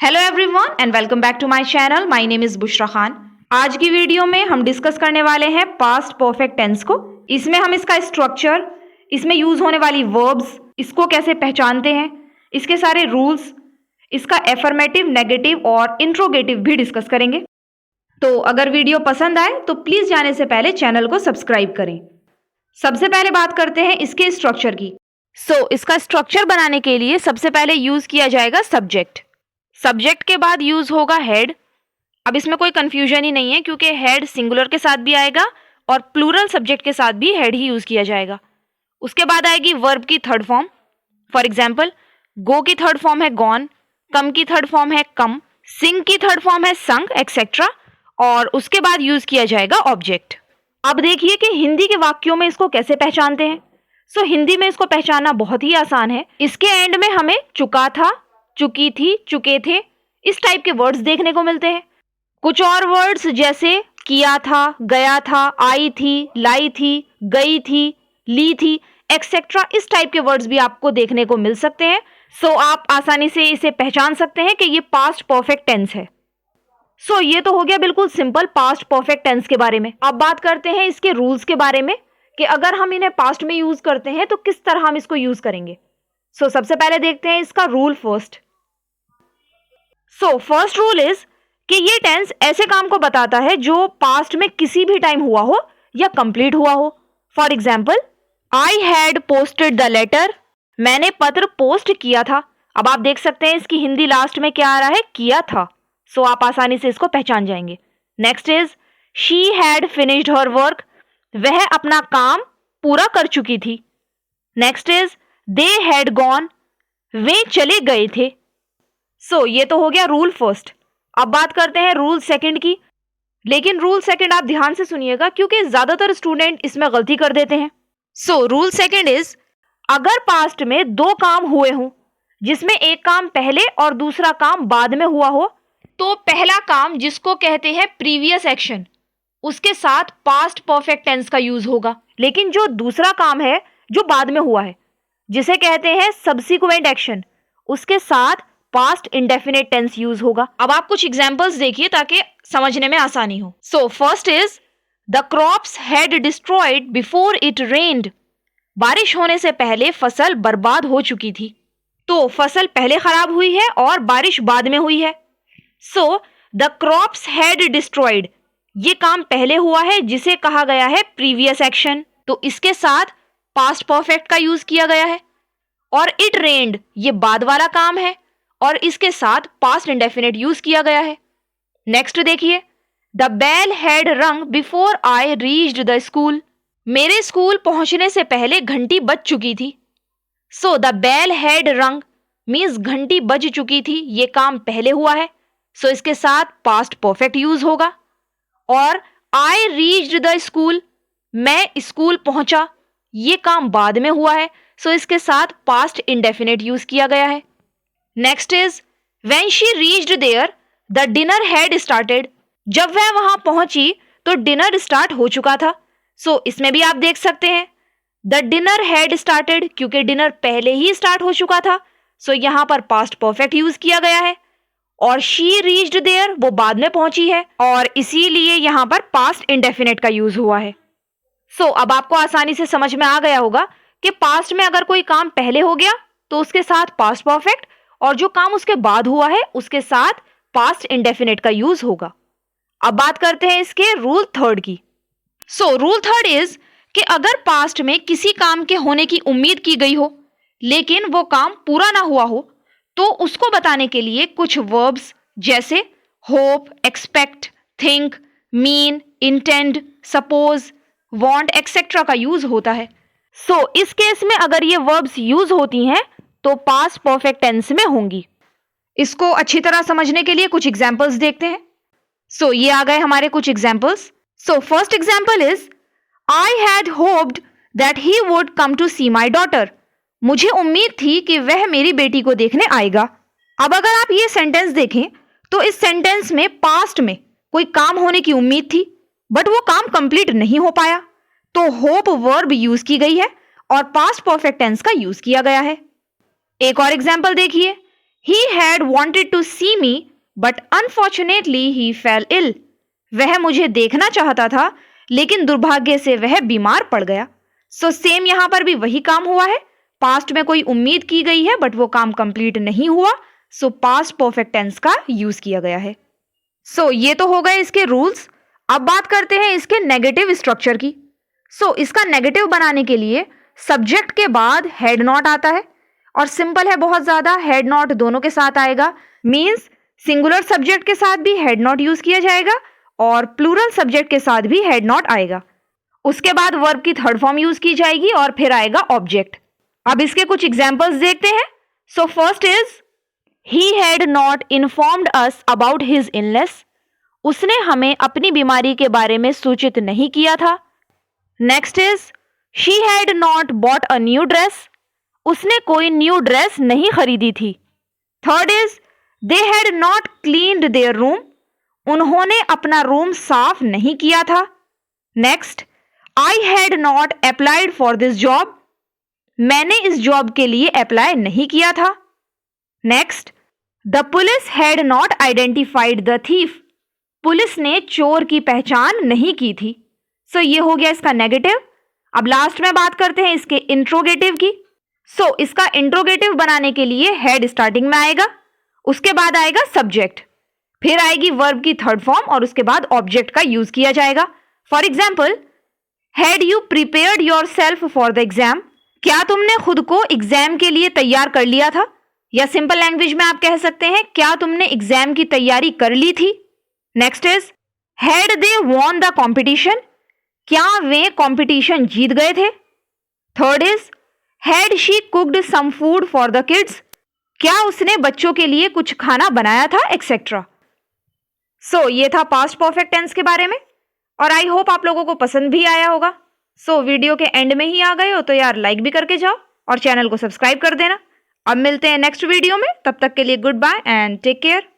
Hello everyone and welcome back to my channel. My name is Bushra Khan. आज की video में हम डिस्कस करने वाले हैं पास्ट परफेक्ट टेंस को। इसमें हम इसका स्ट्रक्चर, इसमें यूज होने वाली वर्ब्स, इसको कैसे पहचानते हैं, इसके सारे रूल्स, इसका एफर्मेटिव, नेगेटिव और इंट्रोगेटिव भी डिस्कस करेंगे। तो अगर वीडियो पसंद आए तो प्लीज जाने से पहले चैनल को सब्सक्राइब करें। सबसे पहले बात करते हैं इसके स्ट्रक्चर की। इसका स्ट्रक्चर बनाने के लिए सबसे पहले यूज किया जाएगा सब्जेक्ट। सब्जेक्ट के बाद यूज होगा हेड। अब इसमें कोई कंफ्यूजन ही नहीं है क्योंकि हेड सिंगुलर के साथ भी आएगा और प्लूरल सब्जेक्ट के साथ भी हेड ही यूज किया जाएगा। उसके बाद आएगी वर्ब की थर्ड फॉर्म। फॉर एग्जाम्पल, गो की थर्ड फॉर्म है गॉन, कम की थर्ड फॉर्म है कम, सिंग की थर्ड फॉर्म है संग, एक्सेट्रा। और उसके बाद यूज किया जाएगा ऑब्जेक्ट। अब देखिए कि हिंदी के वाक्यों में इसको कैसे पहचानते हैं। हिंदी में इसको पहचानना बहुत ही आसान है। इसके एंड में हमें चुका था, चुकी थी, चुके थे, इस टाइप के वर्ड्स देखने को मिलते हैं। कुछ और वर्ड्स जैसे किया था, गया था, आई थी, लाई थी, गई थी, ली थी, एक्सेट्रा, इस टाइप के वर्ड्स भी आपको देखने को मिल सकते हैं। आप आसानी से इसे पहचान सकते हैं कि ये पास्ट परफेक्ट टेंस है। ये तो हो गया बिल्कुल सिंपल पास्ट परफेक्ट टेंस के बारे में। अब बात करते हैं इसके रूल्स के बारे में कि अगर हम इन्हें पास्ट में यूज करते हैं तो किस तरह हम इसको यूज करेंगे। सबसे पहले देखते हैं इसका rule first. First rule is कि ये टेंस ऐसे काम को बताता है जो पास्ट में किसी भी टाइम हुआ हो या कंप्लीट हुआ हो। For example, I had posted the letter, मैंने पत्र पोस्ट किया था। अब आप देख सकते हैं इसकी हिंदी लास्ट में क्या आ रहा है, किया था। आप आसानी से इसको पहचान जाएंगे। Next is she had finished her work, वह अपना काम पूरा कर चुकी थी। Next is they had gone, वे चले गए थे। ये तो हो गया रूल फर्स्ट। अब बात करते हैं रूल सेकंड की। लेकिन रूल सेकंड आप ध्यान से सुनिएगा क्योंकि ज्यादातर स्टूडेंट इसमें गलती कर देते हैं। रूल सेकंड इज अगर पास्ट में दो काम हुए हों जिसमें एक काम पहले और दूसरा काम बाद में हुआ हो, तो पहला काम जिसको कहते हैं प्रीवियस एक्शन, उसके साथ पास्ट परफेक्ट टेंस का यूज होगा। लेकिन जो दूसरा काम है जो बाद में हुआ है, जिसे कहते हैं सब्सिक्वेंट एक्शन, उसके साथ पास्ट इंडेफिनिट टेंस यूज होगा। अब आप कुछ एग्जांपल्स देखिए ताकि समझने में आसानी हो। First is the crops had destroyed before it रेन्ड, बारिश होने से पहले फसल बर्बाद हो चुकी थी। तो फसल पहले खराब हुई है और बारिश बाद में हुई है। द क्रॉप्स हैड डिस्ट्रॉयड, ये काम पहले हुआ है जिसे कहा गया है प्रीवियस एक्शन, तो इसके साथ पास्ट परफेक्ट का यूज किया गया है। और इट रेन्ड, ये बाद वाला काम है और इसके साथ पास्ट इंडेफिनिट यूज किया गया है। नेक्स्ट देखिए, द बेल हैड रंग before I reached the school, मेरे स्कूल पहुंचने से पहले घंटी बज चुकी थी। द बेल हैड रंग मीन्स घंटी बज चुकी थी, ये काम पहले हुआ है, इसके साथ पास्ट परफेक्ट यूज होगा। और आई रीच्ड द स्कूल, मैं स्कूल पहुंचा, ये काम बाद में हुआ है, इसके साथ पास्ट इंडेफिनिट यूज किया गया है। Next is when she reached there the dinner had started, जब वह वहां पहुंची तो डिनर स्टार्ट हो चुका था। इसमें भी आप देख सकते हैं द डिनर हैड स्टार्टेड, क्योंकि डिनर पहले ही स्टार्ट हो चुका था, यहां पर पास्ट परफेक्ट यूज किया गया है। और शी रीच्ड देयर, वो बाद में पहुंची है और इसीलिए यहां पर पास्ट इंडेफिनिट का यूज हुआ है। अब आपको आसानी से समझ में आ गया होगा कि पास्ट में अगर कोई काम पहले हो गया तो उसके साथ पास्ट परफेक्ट, और जो काम उसके बाद हुआ है उसके साथ पास्ट इंडेफिनिट का यूज होगा। अब बात करते हैं इसके रूल थर्ड की। रूल थर्ड इज कि अगर पास्ट में किसी काम के होने की उम्मीद की गई हो लेकिन वो काम पूरा ना हुआ हो, तो उसको बताने के लिए कुछ वर्ब्स जैसे hope, expect, think, mean, intend, suppose, want, etcetera का यूज होता है। इस केस में अगर ये वर्ब्स यूज होती हैं तो पास्ट परफेक्ट टेंस में होंगी। इसको अच्छी तरह समझने के लिए कुछ एग्जांपल्स देखते हैं। ये आ गए हमारे कुछ examples. First example is I had hoped that he would come to see my daughter, मुझे उम्मीद थी कि वह मेरी बेटी को देखने आएगा। अब अगर आप ये सेंटेंस देखें तो इस सेंटेंस में पास्ट में कोई काम होने की उम्मीद थी बट वो काम कंप्लीट नहीं हो पाया, तो होप वर्ब यूज की गई है और पास्ट परफेक्ट टेंस का यूज किया गया है। एक और एग्जांपल देखिए, He had wanted to see me, but unfortunately he fell ill. वह मुझे देखना चाहता था, लेकिन दुर्भाग्य से वह बीमार पड़ गया. सो सेम यहाँ पर भी वही काम हुआ है. पास्ट में कोई उम्मीद की गई है बट वो काम कंप्लीट नहीं हुआ, सो पास्ट परफेक्ट टेंस का यूज किया गया है. सो ये तो हो गए इसके रूल्स. अब बात करते हैं इसके नेगेटिव स्ट्रक्चर की. सो इसका नेगेटिव बनाने के लिए सब्जेक्ट के बाद हेड नॉट आता है, और सिंपल है बहुत ज्यादा, हेड नॉट दोनों के साथ आएगा. मींस सिंगुलर सब्जेक्ट के साथ भी हेड नॉट यूज किया जाएगा और प्लूरल सब्जेक्ट के साथ भी हेड नॉट आएगा. उसके बाद वर्ब की थर्ड फॉर्म यूज की जाएगी और फिर आएगा ऑब्जेक्ट. अब इसके कुछ एग्जांपल्स देखते हैं. So first is he had not informed us about his illness. उसने हमें अपनी बीमारी के बारे में सूचित नहीं किया था. Next is she had not bought a new dress. उसने कोई न्यू ड्रेस नहीं खरीदी थी. Third is they had not cleaned their room. उन्होंने अपना रूम साफ नहीं किया था. Next, I had not applied for this job. मैंने इस जॉब के लिए अप्लाई नहीं किया था. Next, the police had not identified the thief. Police ने चोर की पहचान नहीं की थी. सो ये हो गया इसका नेगेटिव. अब लास्ट में बात करते हैं इसके इंट्रोगेटिव की. सो इसका इंट्रोगेटिव बनाने के लिए हेड स्टार्टिंग में आएगा, उसके बाद आएगा सब्जेक्ट, फिर आएगी वर्ब की थर्ड फॉर्म और उसके बाद ऑब्जेक्ट का यूज किया जाएगा. For example, had you prepared your self for the exam. क्या तुमने खुद को एग्जाम के लिए तैयार कर लिया था, या सिंपल लैंग्वेज में आप कह सकते हैं क्या तुमने एग्जाम की तैयारी कर ली थी. Next is had they won the competition. क्या वे कॉम्पिटिशन जीत गए थे. Third is had she cooked some food for the kids. क्या उसने बच्चों के लिए कुछ खाना बनाया था, एक्सेट्रा. सो ये था पास्ट परफेक्ट टेंस के बारे में, और आई होप आप लोगों को पसंद भी आया होगा. सो वीडियो के एंड में ही आ गए हो तो यार लाइक भी करके जाओ और चैनल को सब्सक्राइब कर देना. अब मिलते हैं नेक्स्ट वीडियो में, तब तक के लिए goodbye and take care.